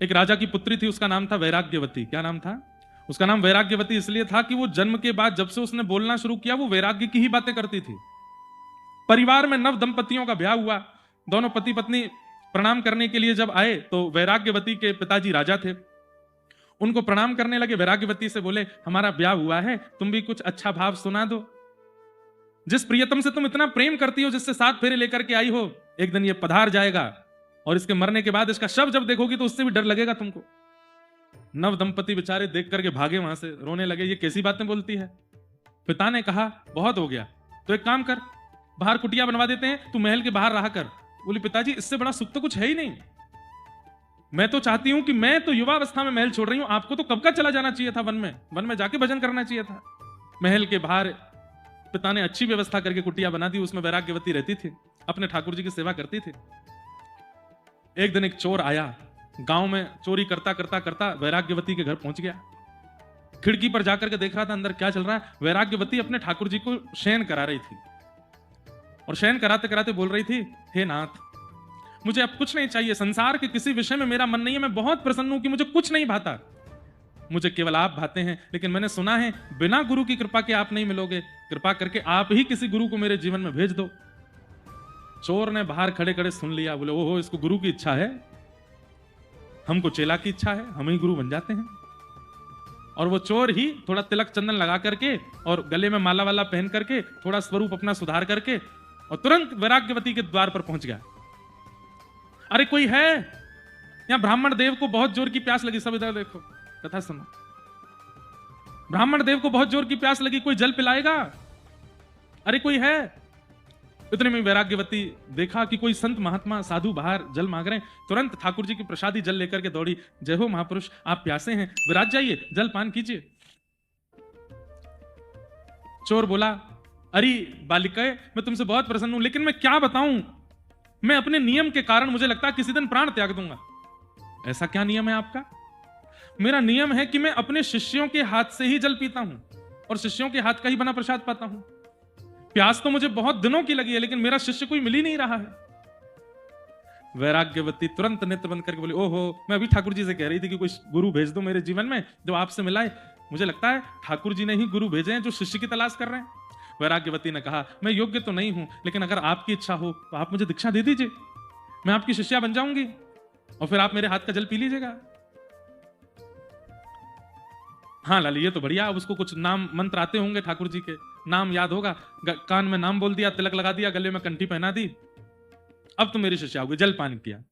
एक राजा की पुत्री थी, उसका नाम था वैराग्यवती। क्या नाम था उसका? नाम वैराग्यवती इसलिए था कि वो जन्म के बाद जब से उसने बोलना शुरू किया वो वैराग्य की ही बातें करती थी। परिवार में नव दंपतियों का ब्याह हुआ। दोनों पति पत्नी प्रणाम करने के लिए जब आए तो वैराग्यवती के पिताजी राजा थे, उनको प्रणाम करने लगे। वैराग्यवती से बोले, हमारा ब्याह हुआ है, तुम भी कुछ अच्छा भाव सुना दो। जिस प्रियतम से तुम इतना प्रेम करती हो, जिससे 7 फेरे लेकर के आई हो, एक दिन ये पधार जाएगा और इसके मरने के बाद इसका शव जब देखोगी तो उससे भी डर लगेगा तुमको। नव दंपति बेचारे देख करके भागे वहां से, रोने लगे, ये कैसी बातें बोलती है। पिता ने कहा, बहुत हो गया, तो एक काम कर, बाहर कुटिया बनवा देते हैं, तू महल के बाहर रहा कर। बोली, पिताजी इससे बड़ा सुख तो कुछ है ही नहीं। मैं तो चाहती हूं कि मैं तो युवा अवस्था में महल छोड़ रही हूं, आपको तो कब का चला जाना चाहिए था, वन में जाके भजन करना चाहिए था। महल के बाहर पिता ने अच्छी व्यवस्था करके कुटिया बना दी, उसमें वैराग्यवती रहती थी, अपने ठाकुर जी की सेवा करती थी। एक दिन एक चोर आया, गांव में चोरी करता करता करता वैराग्यवती के घर पहुंच गया। खिड़की पर जाकर के देख रहा था अंदर क्या चल रहा है। वैराग्यवती अपने ठाकुर जी को शयन करा रही थी और शयन कराते कराते बोल रही थी, हे नाथ, मुझे अब कुछ नहीं चाहिए, संसार के किसी विषय में मेरा मन नहीं है, मैं बहुत प्रसन्न हूं कि मुझे कुछ नहीं भाता, मुझे केवल आप भाते हैं। लेकिन मैंने सुना है बिना गुरु की कृपा के आप नहीं मिलोगे, कृपा करके आप ही किसी गुरु को मेरे जीवन में भेज दो। चोर ने बाहर खड़े खड़े सुन लिया, बोले, ओहो, इसको गुरु की इच्छा है, हमको चेला की इच्छा है, हम ही गुरु बन जाते हैं। और वो चोर ही थोड़ा तिलक चंदन लगा करके और गले में माला वाला पहन करके थोड़ा स्वरूप अपना सुधार करके और तुरंत वैराग्यवती के द्वार पर पहुंच गया। अरे कोई है? यहां ब्राह्मण देव को बहुत जोर की प्यास लगी, सब इधर देखो, कथा सुनो। ब्राह्मण देव को बहुत जोर की प्यास लगी, कोई जल पिलाएगा? अरे कोई है? इतने में वैराग्यवती देखा कि कोई संत महात्मा साधु बाहर जल मांग रहे हैं, तुरंत ठाकुर जी की प्रसादी जल लेकर के दौड़ी, जय हो महापुरुष, आप प्यासे हैं, विराज जाइए, जल पान कीजिए। चोर बोला, अरे बालिकाए, मैं तुमसे बहुत प्रसन्न हूं, लेकिन मैं क्या बताऊं, मैं अपने नियम के कारण मुझे लगता है किसी दिन प्राण त्याग दूंगा। ऐसा क्या नियम है आपका? मेरा नियम है कि मैं अपने शिष्यों के हाथ से ही जल पीता हूं और शिष्यों के हाथ का ही बना प्रसाद पाता हूं। प्यास तो मुझे बहुत दिनों की लगी है, लेकिन मेरा शिष्य कोई मिल ही नहीं रहा है। वैराग्यवती तुरंत नेत्र बंद करके बोली, ओहो, मैं अभी ठाकुर जी से कह रही थी कि कोई गुरु भेज दो मेरे जीवन में जो आपसे मिलाए। मुझे लगता है ठाकुर जी ने ही गुरु भेजे हैं जो शिष्य की तलाश कर रहे हैं। वैराग्यवती ने कहा, मैं योग्य तो नहीं हूं, लेकिन अगर आपकी इच्छा हो तो आप मुझे दीक्षा दे दीजिए, मैं आपकी शिष्या बन जाऊंगी और फिर आप मेरे हाथ का जल पी लीजिएगा। हाँ लाली, ये तो बढ़िया, अब उसको कुछ नाम मंत्र आते होंगे, ठाकुर जी के नाम याद होगा, कान में नाम बोल दिया, तिलक लगा दिया, गले में कंठी पहना दी, अब तो मेरी शिष्या होगी। जल पान किया।